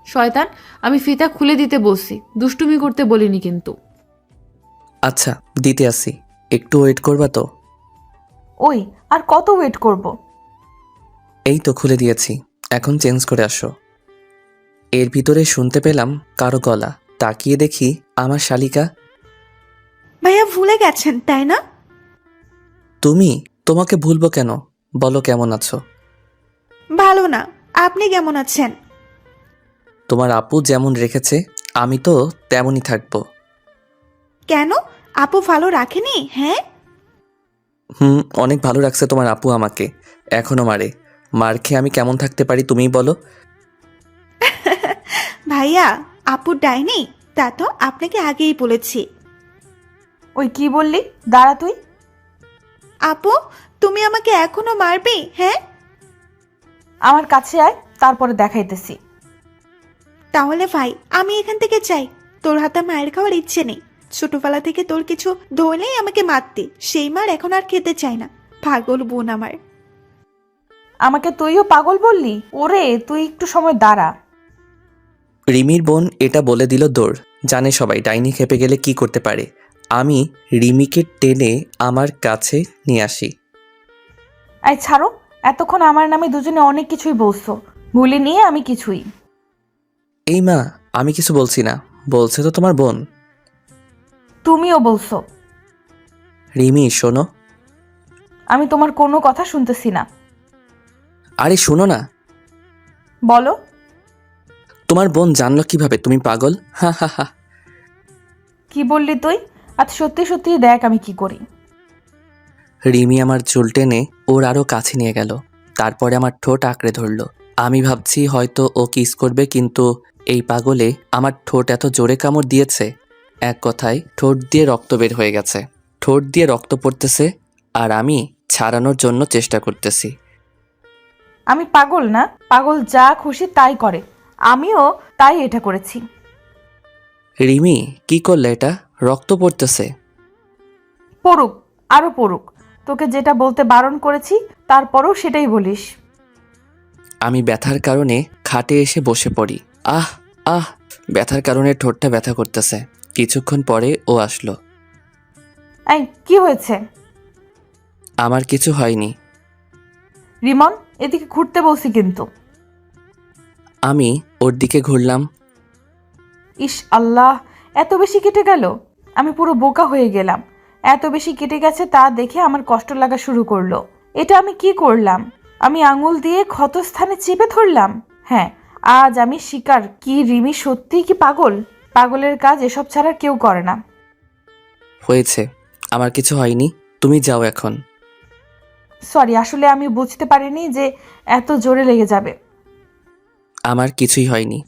শয়তান, আমি ফিতা খুলে দিতে বলছি, দুষ্টুমি করতে বলিনি কিন্তু। আচ্ছা দিতে আসি, একটু ওয়েট করবা তো? ওই, আর কত ওয়েট করব? এই তো খুলে দিয়েছি, এখন চেঞ্জ করে আসো। এর ভিতরে শুনতে পেলাম কারো গলা। তাকিয়ে দেখি আমার শালিকা। ভাইয়া ভুলে গেছেন তাই না? তুমি? তোমাকে ভুলবো কেন? বলো কেমন আছো? ভালো না। আপনি কেমন আছেন? তোমার আপু যেমন রেখেছে আমি তো তেমনই থাকবো। কেন? আপু ভালো রাখেনি? হ্যাঁ, অনেক ভালো রাখছে তোমার আপু আমাকে, এখনো মারে। মার খেয়ে আমি কেমন থাকতে পারি তুমিই বলো। ভাইয়া আপু ডাইনি, তা তো আপনাকে আগেই বলেছি। ওই কি বললি? দাঁড়া তুই। আপু তুমি আমাকে এখনো মারবে? হ্যাঁ, আমার কাছে আয়, তারপরে দেখাইতেছি। তাহলে ভাই আমি এখান থেকে চাই, তোর হাতে মায়ের খাওয়ার ইচ্ছে নেই। ছোটবেলা থেকে তোর কিছু ধরলেই আমাকে মারতে, সেই মার এখন আর খেতে চাই না। পাগল বোন আমার। আমাকে তুইও পাগল বললি? ওরে তুই একটু সময় দাঁড়া। রিমির বোন এটা বলে দিল দৌড়। জানে সবাই ডাইনি খেপে গেলে কি করতে পারে। আমি রিমিকে টেনে আমার কাছে নিয়ে আসি। এই ছাড়ো, এতক্ষণ আমার নামে দুজনে অনেক কিছুই বলছো, ভুলে নিয়ে আমি কিছুই। এই মা, আমি কিছু বলছি না, বলছে তো তোমার বোন। তুমিও বলছো। রিমি শোনো। আমি তোমার কোনো কথা শুনতেছি না। আরে শোনো না। বলো। তোমার বোন জানলো কিভাবে তুমি পাগল? হা হা হা। কি বললি তুই? আজ সত্যি সত্যি দেখ আমি কি করি। রিমি আমার চুল টেনে ওর আরো কাছে নিয়ে গেল। তারপরে আমার ঠোঁট আঁকড়ে ধরলো। আমি ভাবছি হয়তো ও কিস করবে, কিন্তু এই পাগলে আমার ঠোঁট এত জোরে কামড় দিয়েছে, এক কথায় ঠোঁট দিয়ে রক্ত বের হয়ে গেছে। ঠোঁট দিয়ে রক্ত পড়তেছে আর আমি ছাড়ানোর জন্য চেষ্টা করতেছি। আমি পাগল না? পাগল যা খুশি তাই করে, আমিও তাই এটা করেছি। রিমি কি করলে? এটা রক্ত পড়তেছে। পড়ুক, আরো পড়ুক। তোকে যেটা বলতে বারণ করেছি তারপরও সেটাই বলিস। আমি ব্যথার কারণে খাটে এসে বসে পড়ি। আহ আহ, ব্যথার কারণে ঠোঁটটা ব্যথা করতেছে। কিছুক্ষণ পরে ও আসলো। এই কি হয়েছে? আমার কিছু হয়নি। রিমন, এদিকে ঘুরতে বলছি কিন্তু। আমি ওর দিকে ঘুরলাম। ইস আল্লাহ, এত বেশি কেটে গেল। আমি পুরো বোকা হয়ে গেলাম। এত বেশি কেটে গেছে তা দেখে আমার কষ্ট লাগা শুরু করলো। এটা আমি কি করলাম? আমি আঙুল দিয়ে ক্ষতস্থানে চেপে ধরলাম। হ্যাঁ, আজ আমি স্বীকার, কি রিমি সত্যিই কি পাগল? পাগলের কাজ এসব ছাড়া কেউ করে না। হয়েছে, আমার কিছু হয়নি, তুমি যাও এখন। সরি, আসলে আমি বুঝতে পারিনি যে এত জোরে লেগে যাবে। আমার কিছুই হয়নি।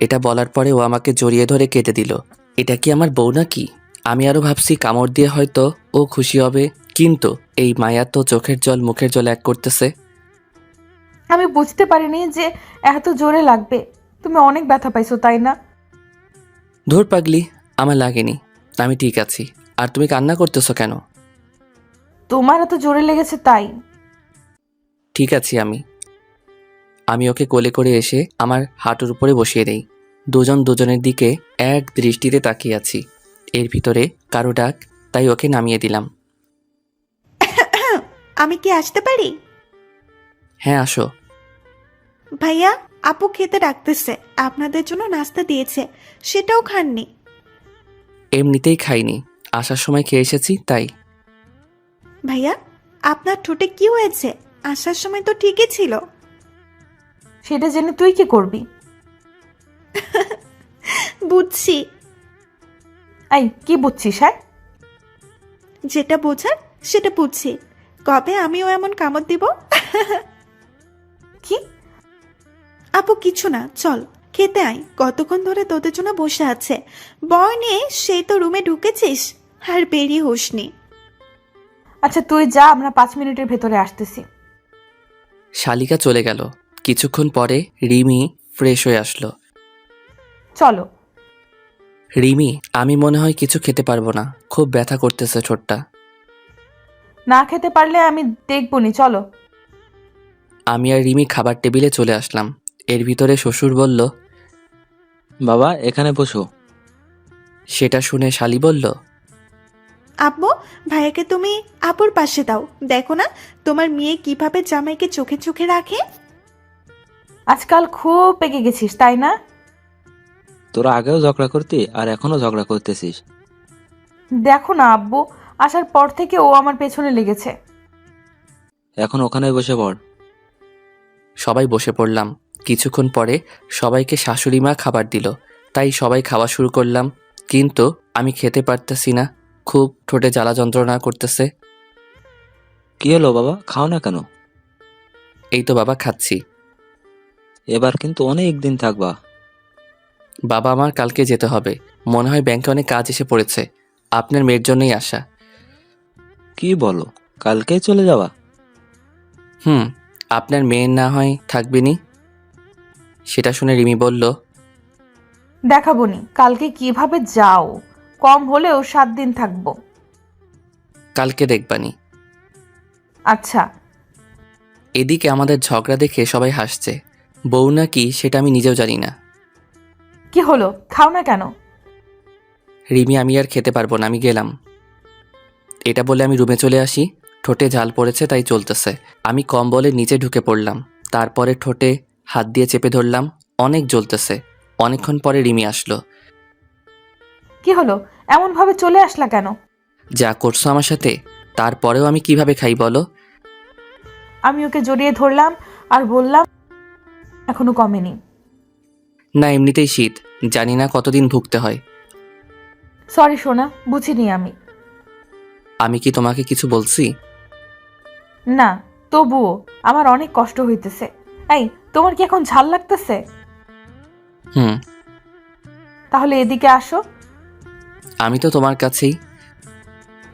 এটা বলার পরে ও আমাকে জড়িয়ে ধরে কেটে দিল। এটা কি আমার বউ নাকি? আমি আরো ভাবছি কামড় দিয়ে হয়তো ও খুশি হবে, কিন্তু এই মায়া তো চোখের জল মুখের জল এক করতেছে। আমি বুঝতে পারিনি যে এত জোরে লাগবে। তুমি অনেক ব্যথা পাইছো তাই না? ধুর পাগলি, আমার লাগেনি, আমি ঠিক আছি। আর তুমি কান্না করতেছো কেন? তোমার এত জোরে লেগেছে তাই। ঠিক আছি আমি। আমি ওকে কোলে করে এসে আমার হাঁটুর উপরে বসিয়ে দেই। দুজন দুজনের দিকে এক দৃষ্টিতে তাকিয়ে আছি। এর ভিতরে কারো ডাক, তাই ওকে নামিয়ে দিলাম। আমি কি আসতে পারি? হ্যাঁ আসো। ভাইয়া, আপু খেতে ডাকতেছে, আপনাদের জন্য নাস্তা দিয়েছে, সেটাও খাননি। এমনিতেই খাইনি, আসার সময় খেয়ে এসেছি তাই। ভাইয়া, আপনার ঠোঁটে কি হয়েছে? আসার সময় তো ঠিকই ছিল। সেটা জেনে তুই কি করবি? বুঝছি। এই কি বুঝছিস? হ্যাঁ, যেটা বোঝার সেটা বুঝছি। কবে আমিও এমন কামড় দিব? কি? আপু কিছু না, চল খেতে আয়। কতক্ষণ ধরে তোদের জন্য বসে আছে। বয় নিয়ে সেই তো রুমে ঢুকেছিস আর বেরিয়ে হোসনি। আচ্ছা তুই যা, আমরা 5 মিনিটের ভেতরে আসতেছি। শালিকা চলে গেল। কিছুক্ষণ পরে রিমি ফ্রেশ হয়ে আসলো। চলো। রিমি, আমি মনে হয় কিছু খেতে পারবো না, খুব ব্যথা করতেছে ঠোঁটটা। না খেতে পারলে আমি দেখবনি, চলো। আমি আর রিমি খাবার টেবিলে চলে আসলাম। এর ভিতরে শ্বশুর বলল। বাবা এখানে বসো। সেটা শুনে শালি বলল। আব্বু, ভাইয়াকে তুমি আপুর পাশে দাও। দেখো না তোমার মেয়ে কিভাবে জামাইকে চোখে চোখে রাখে। আজকাল খুব পেকে গেছিস তাই না? তোরা আগেও ঝগড়া করতি আর এখনো ঝগড়া করতেছিস। দেখো না আব্বু, আসার পর থেকে ও আমার পেছনে লেগেছে। এখন ওখানে বসে পড়। সবাই বসে পড়লাম। কিছুক্ষণ পরে সবাইকে শাশুড়ি মা খাবার দিল, তাই সবাই খাওয়া শুরু করলাম। কিন্তু আমি খেতে পারতেছি না, খুব ঠোঁটে জ্বালা যন্ত্রণা করতেছে। কি হলো বাবা, খাও না কেন? এই তো বাবা খাচ্ছি। এবার কিন্তু অনেক দিন থাকবা। বাবা আমার কালকে যেতে হবে, মনে হয় ব্যাংকে অনেক কাজ এসে পড়েছে। আপনার মেয়ের জন্যই আসা। কি বলো, কালকেই চলে যাওয়া? হুম, আপনার মেয়ের না হয় থাকবেনি। সেটা শুনে রিমি বলল। দেখাবনি কালকে কিভাবে যাও। কম হলেও 7 দিন থাকবো। কালকে দেখবানি। আচ্ছা। এদিকে আমাদের ঝগড়া দেখে সবাই হাসছে। বউ নাকি সেটা আমি নিজেও জানি না। কি হলো, খাও না কেন? রিমি, আমি আর খেতে পারবো না, আমি গেলাম। এটা বলে আমি রুমে চলে আসি। ঠোঁটে ঝাল পড়েছে তাই চলতেছে। আমি কম্বলের নিচে ঢুকে পড়লাম। তারপরে ঠোঁটে হাত দিয়ে চেপে ধরলাম। অনেক জ্বলতেছে। অনেকক্ষণ পরে রিমি আসলো। কি হলো, এমন ভাবে চলে আসলা কেন? যা করছো আমার সাথে, তারপরেও আমি কিভাবে খাই বলো? আমি ওকে জড়িয়ে ধরলাম আর বললাম এখনো কমেনি। না, এমনিতেই শীত, জানি না কতদিন ভুগতে হয়। সরি সোনা, বুঝিনি আমি। আমি কি তোমাকে কিছু বলছি? না, তবুও আমার অনেক কষ্ট হইতেছে। এই, তোমার কি এখন ঝাল লাগতেছে? হুম। তাহলে এদিকে আসো। আমি তো তোমার কাছেই।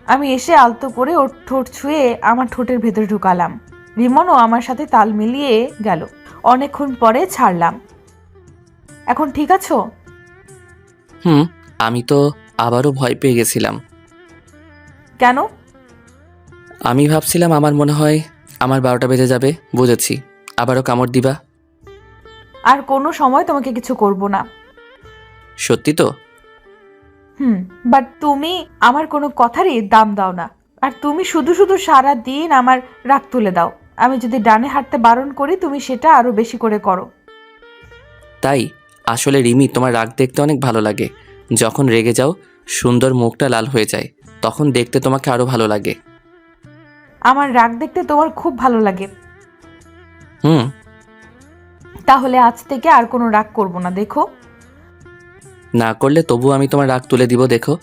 আমি এসে আলতো করে ওর ঠোঁট ছুঁয়ে আমার ঠোঁটের ভেতরে ঢুকালাম। রিমনও আমার সাথে তাল মিলিয়ে গেল। অনেকক্ষণ পরে ছাড়লাম। এখন ঠিক আছো? হুম। আমি তো আবারও ভয় পেয়ে গেছিলাম। কেন? আমি ভাবছিলাম আমার মনে হয় আমার 12টা বেজে যাবে। বুঝেছি, আবারও কামড় দিবা। আর কোনো সময় তোমাকে কিছু করব না। সত্যি তো? বাট তুমি আমার কোনো কথারই দাম দাও না। আর তুমি শুধু শুধু সারা দিন আমার রাগ তুলে দাও। আমি যদি ডানে হাঁটতে বারণ করি, তুমি সেটা আরো বেশি করে করো। তাই? আসলে রিমি, তোমার রাগ দেখতে অনেক ভালো লাগে। যখন রেগে যাও, সুন্দর মুখটা লাল হয়ে যায়, তখন দেখতে তোমাকে আরো ভালো লাগে। আমার রাগ দেখতে তোমার খুব ভালো লাগে। হুম। তাহলে আজ থেকে আর কোনো রাগ করব না, দেখো। না করলে তবু আমি তোমার রাগ তুলে দিব, দেখো।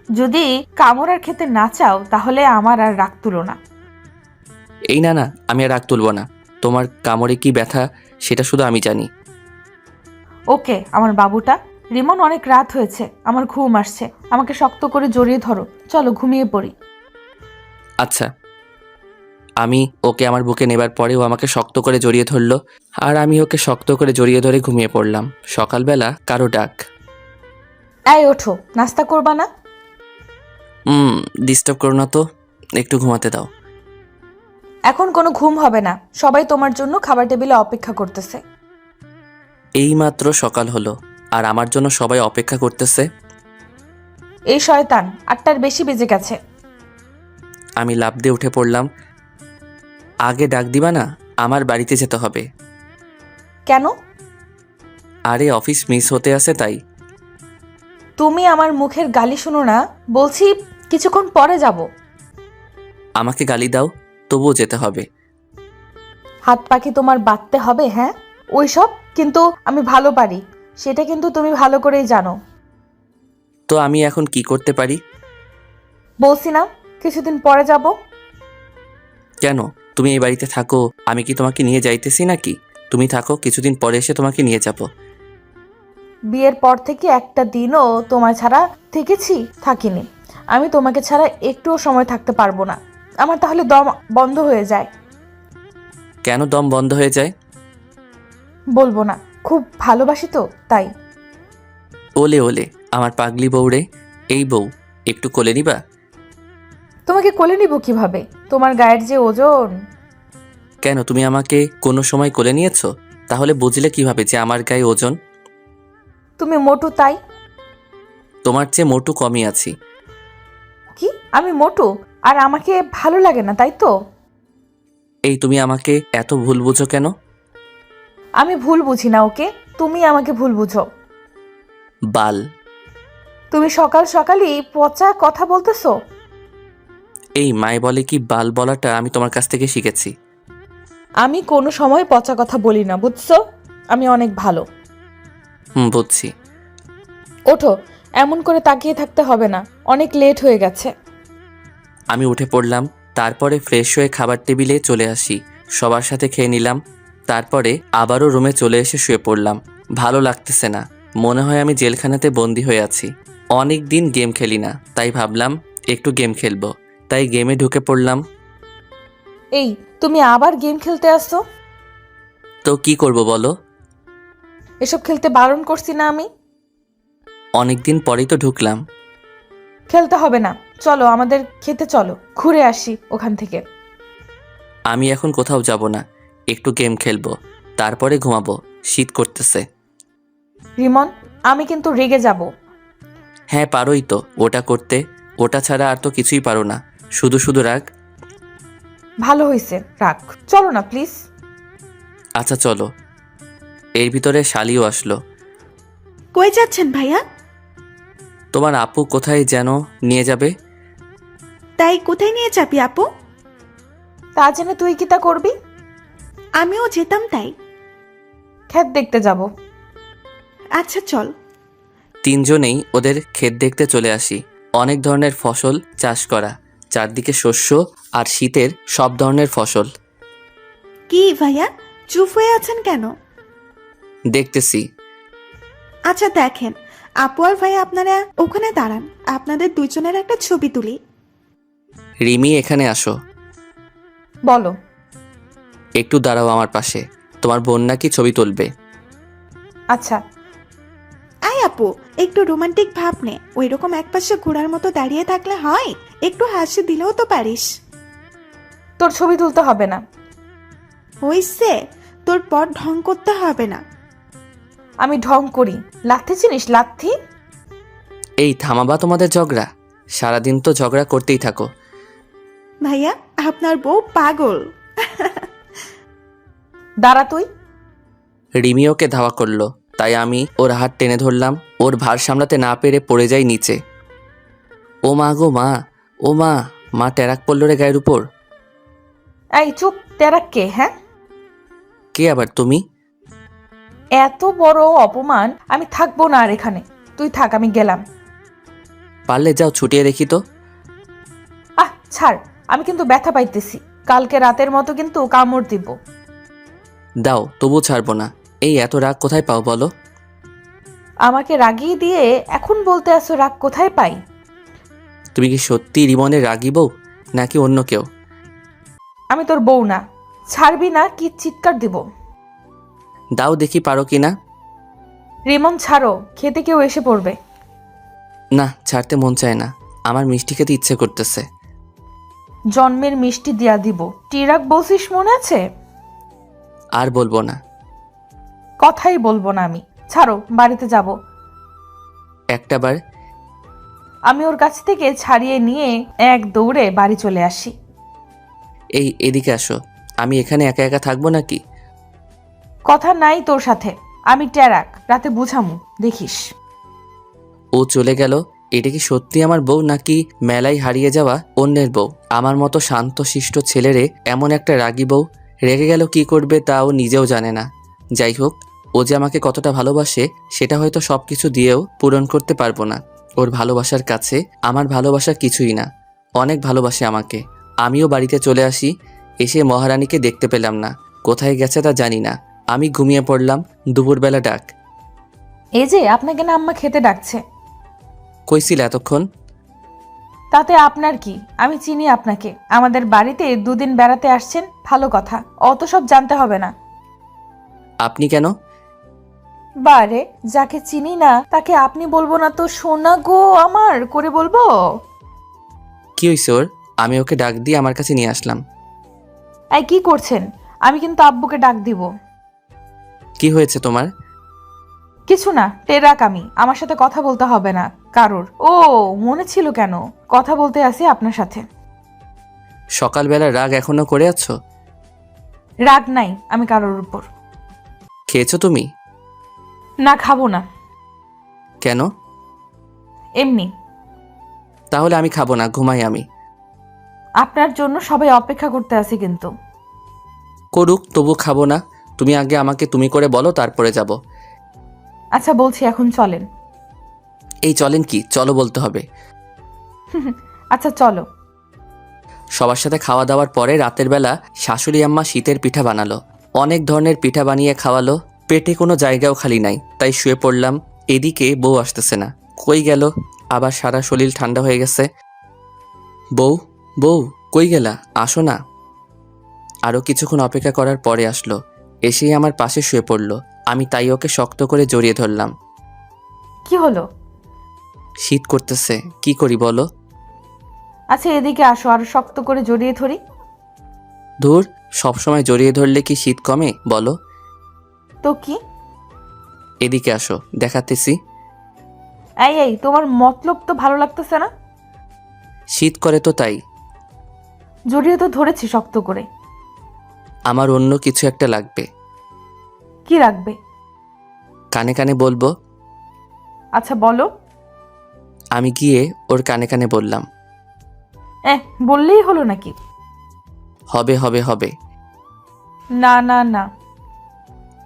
যদি কামড় আর খেতে না চাও, তাহলে আমার আর রাগ তুলো না। এই না না, আমি আর রাগ তুলবো না। তোমার কামড়ে কি ব্যথা সেটা শুধু আমি জানি। ওকে আমার বাবুটা। রিমন, অনেক রাত হয়েছে, আমার ঘুম আসছে। আমাকে শক্ত করে জড়িয়ে ধরো, চলো ঘুমিয়ে পড়ি। আচ্ছা। আমি ওকে আমার বুকে নেবার পরে ও আমাকে শক্ত করে জড়িয়ে ধরলো। আর আমি ওকে শক্ত করে জড়িয়ে ধরে ঘুমিয়ে পড়লাম। সকালবেলা কারো ডাক। এই ওঠো, নাস্তা করবা না? ডিস্টার্ব করো না তো, একটু ঘুমাতে দাও। এখন কোনো ঘুম হবে না, সবাই তোমার জন্য খাবার টেবিলে অপেক্ষা করতেছে। এই মাত্র সকাল হলো আর আমার জন্য সবাই অপেক্ষা করতেছে। এই শয়তান, 8টার বেশি বেজে গেছে। আমি লাফ দিয়ে উঠে পড়লাম। আগে ডাক দিবা না? আমার বাড়িতে যেতে হবে। কেন? আরে অফিস মিস হতে আছে তাই। তুমি আমার মুখের গালি শুনো না, বলছি কিছুক্ষণ পরে যাব। আমাকে গালি দাও, তবুও যেতে হবে। হাত পাখি তোমার বাঁধতে হবে? হ্যাঁ, ওইসব কিন্তু আমি ভালো পারি, সেটা কিন্তু তুমি ভালো করেই জানো। তো আমি এখন কি করতে পারি? বলছি না কিছুদিন পরে যাব। কেন? তুমি এই বাড়িতে থাকো, আমি কি তোমাকে নিয়ে যাইতেছি নাকি? তুমি থাকো, কিছুদিন পরে এসে তোমাকে নিয়ে যাব। বিয়ের পর থেকে একটা দিনও তোমায় ছাড়া থেকেছি? থাকিনি। আমি তোমাকে ছাড়া একটুও সময় থাকতে পারবো না। আমার তাহলে দম বন্ধ হয়ে যায়। কেন দম বন্ধ হয়ে যায়? বলবো না, খুব ভালোবাসি তো তাই। ওলে ওলে আমার পাগলি বউ রে। এই বউ, একটু কোলে নিবা? তোমাকে কোলে নিব কিভাবে? তোমার গায়ের যে ওজন। কেন, তুমি আমাকে কোনো সময় কোলে নিয়েছো? তাহলে বুঝলে কিভাবে যে আমার গায়ে ওজন? তুমি মোটু তাই। তোমার চেয়ে মোটু কমই আছি। কি আমি মোটু আর আমাকে ভালো লাগে না, তাই তো? এই তুমি আমাকে এত ভুল বুঝো কেন? আমি ভুল বুঝি না, ওকে, তুমি আমাকে ভুল বুঝো। বাল। তুমি সকাল সকালই পচা কথা বলতেছো। এই মায়ে বলে কি বাল বলাটা আমি তোমার কাছ থেকে শিখেছি। আমি কোনো সময় পচা কথা বলি না, বুঝছো? আমি অনেক ভালো। বুঝছি। ওঠো, এমন করে তাকিয়ে থাকতে হবে না, অনেক লেট হয়ে গেছে। আমি উঠে পড়লাম। তারপরে ফ্রেশ হয়ে খাবার টেবিলে চলে আসি। সবার সাথে খেয়ে নিলাম। তারপরে আবারও রুমে চলে এসে শুয়ে পড়লাম। ভালো লাগতেছে না, মনে হয় আমি জেলখানাতে বন্দি হয়ে আছি। অনেক দিন গেম খেলি না, তাই ভাবলাম একটু গেম খেলবো। তাই গেমে ঢুকে পড়লাম। এই, তুমি আবার গেম খেলতে আসছো? তো কি করব বলো? এসব খেলতে বারণ করছি না আমি? অনেকদিন পরেই তো ঢুকলাম। খেলতে হবে না, চলো আমাদের খেতে চলো, ঘুরে আসি ওখান থেকে। আমি এখন কোথাও যাব না, একটু গেম খেলবো, তারপরে ঘুমাবো, শীত করতেছে। রিমন, আমি কিন্তু রেগে যাব। হ্যাঁ পারোই তো ওটা করতে, ওটা ছাড়া আর তো কিছুই পারো না, শুধু শুধু রাগ। ভালো হয়েছে, রাখ, চলো না প্লিজ। আচ্ছা চলো। এর ভিতরে শালিও আসলো। কই যাচ্ছেন ভাইয়া? তোমার আপু কোথায় যেন নিয়ে যাবে। তাই কোথায় নিয়ে যাবি আপু? তা জেনে তুই কি তা করবি? আমিও যেতাম তাই। ক্ষেত দেখতে যাব। আচ্ছা চল। তিনজনেই ওদের ক্ষেত দেখতে চলে আসি। অনেক ধরনের ফসল চাষ করা, চারদিকে শস্য আর শীতের সব ধরনের ফসল। কি ভাইয়া, চুপ হয়ে আছেন কেন? দেখতেছি। আচ্ছা দেখেন, আপু আর ভাইয়া আপনারা ওখানে দাঁড়ান, আপনাদের দুজনের একটা ছবি তুলি। রিমি এখানে আসো। বলো। একটু দাঁড়াও আমার পাশে, তোমার বোন নাকি ছবি তুলবে। আচ্ছা। আয় আপু, একটু রোমান্টিক ভাব নে, ওই রকম একপাশে ঘোড়ার মতো দাঁড়িয়ে থাকলে হয়? একটু হাসি দিলেও তো পারিস। তোর ছবি তুলতে হবে না। হইছে, তোর পর ঢং করতে হবে না। আমি ঢং করি? লাথি চিনিস, লাথি? এই থামাবা তোমাদের ঝগড়া, সারাদিন তো ঝগড়া করতেই থাকো। ভাইয়া, আপনার বউ পাগল। দাঁড়া তুই। রিমি ওকে ধাওয়া করলো, তাই আমি ওর হাত টেনে ধরলাম। ওর ভার সামলাতে না পেরে পড়ে যাই নিচে। ও মা গো মা, ও মা, মা ট্যারাক পড়লো রে গায়ের উপর। এই চুপ, তেরা কে? হ্যাঁ, কে আবার তুমি? এত বড় অপমান, আমি থাকবো না আর এখানে। তুই থাক, আমি গেলাম। পারলে যাও ছুটিয়ে দেখি তো। আহ ছাড়, আমি কিন্তু ব্যথা পাইতেছি, কালকে রাতের মতো কিন্তু কামড় দিব। দাও, তবু ছাড়বো না। এই এত রাগ কোথায় পাও বলো? আমাকে রাগিয়ে দিয়ে এখন বলতে আসো রাগ কোথায় পাই? তুমি কি সত্যি রিমনের রাগী বউ নাকি অন্য কেউ? আমি তোর বউ না, ছাড়বি না কি চিৎকার দিব? দাও দেখি পারো কি না। রিমন ছাড়ো, খেতে কেউ এসে পড়বে। না, ছাড়তে মন চায় না, আমার মিষ্টি খেতে ইচ্ছে করতেছে। জন্মের মিষ্টি দিয়া দিব, টিরাক বলছিস মনে আছে? আর বলবো না। কথাই বলবো না আমি, ছাড়ো, বাড়িতে যাব। একটাবার। আমি ওর কাছ থেকে ছাড়িয়ে নিয়ে এক দৌড়ে বাড়ি চলে আসি। এই এদিকে আসো, আমি এখানে একা একা থাকবো নাকি? কথা নাই তোর সাথে, আমি টেরাক, রাতে বুঝামু, দেখিস। ও চলে গেল। এটা কি সত্যি আমার বউ নাকি মেলায় হারিয়ে যাওয়া অন্যের বউ? আমার মতো শান্তশিষ্ট ছেলেরে এমন একটা রাগী বউ রেগে গেল, কি করবে তাও নিজেও জানে না। যাই হোক, ও যে আমাকে কতটা ভালোবাসে সেটা হয়তো সব কিছু দিয়েও পূরণ করতে পারবো না। ওর ভালোবাসার কাছে আমার ভালোবাসা কিছুই না। অনেক ভালোবাসে আমাকে। আমিও বাড়িতে চলে আসি। এসে মহারানীকে দেখতে পেলাম না, কোথায় গেছে তা জানি না। আমি ঘুমিয়ে পড়লাম। দুপুরবেলা ডাক। এই যে আপনাকে না আম্মা খেতে ডাকছে। কইছিল এতক্ষণ? তাতে আপনার কি? আমি চিনি আপনাকে, আমাদের বাড়িতে দুদিন বেড়াতে আসছেন, ভালো কথা, অত সব জানতে হবে না। আপনি কেন? বারে, যাকে চিনি না তাকে আপনি বলবো না তো সোনা গো আমার করে বলবো? কি হয়েছে ওর? আমি ওকে ডাক দিয়ে আমার কাছে নিয়ে আসলাম। এই কি করছেন? আমি কিন্তু আব্বুকে ডাক দিব। কি হয়েছে তোমার? কিছু না, টেরাক আমি, আমার সাথে কথা বলতে হবে না কারোর। ও মনে ছিল কেন, কথা বলতে আসি আপনার সাথে। সকালবেলা রাগ এখনো করে আছো? রাগ নাই আমি কারোর উপর। খেয়েছো তুমি? না, খাবো না। কেন? এমনি। তাহলে আমি খাবো না, ঘুমাই আমি। আপনার জন্য সবাই অপেক্ষা করতে আছে কিন্তু। করুক, তবু খাবো না। তুমি আগে আমাকে তুমি করে বলো, তারপরে যাব। আচ্ছা বলছি, এখন চলেন। এই চলেন কি, চলো বলতে হবে। আচ্ছা চলো। সবার সাথে খাওয়া দাওয়ার পরে রাতের বেলা শাশুড়ি আম্মা শীতের পিঠা বানালো। অনেক ধরনের পিঠা বানিয়ে খাওয়ালো। পেটে কোনো জায়গাও খালি নাই, তাই শুয়ে পড়লাম। এদিকে বউ আসতেছে না, কই গেল? আবার সারা শরীর ঠান্ডা হয়ে গেছে। বউ, বউ, কই গেলা? আসো না। আরও কিছুক্ষণ অপেক্ষা করার পরে আসলো। এসেই আমার পাশে শুয়ে পড়লো। আমি তাই ওকে শক্ত করে জড়িয়ে ধরলাম। কি হলো? শীত করতেছে, কি করি বলো? আচ্ছা এদিকে আসো, আর শক্ত করে জড়িয়ে ধরি। ধুর, সবসময় জড়িয়ে ধরলে কি শীত কমে বলো? তো কি? এদিকে আসো, দেখাতেছি। এই এই, তোমার মতলব তো ভালো লাগতেছে না। শীত করে তো তাই। জড়িয়ে তো ধরেছি শক্ত করে। আমার অন্য কিছু একটা লাগবে। কি রাখবে? কানে কানে বলবো। আচ্ছা বলো। আমি গিয়ে ওর কানে কানে বললাম। বললেই হলো নাকি? হবে হবে হবে। না না না।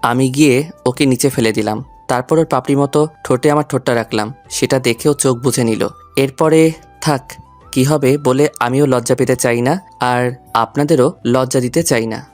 আমি গিয়ে ওকে নিচে ফেলে দিলাম। তারপর ওর পাপড়ি মতো ঠোঁটে আমার ঠোঁটটা রাখলাম। সেটা দেখেও চোখ বুজে নিল। এরপরে থাক, কি হবে বলে আমিও লজ্জা পেতে চাই না, আর আপনাদেরও লজ্জা দিতে চাই না।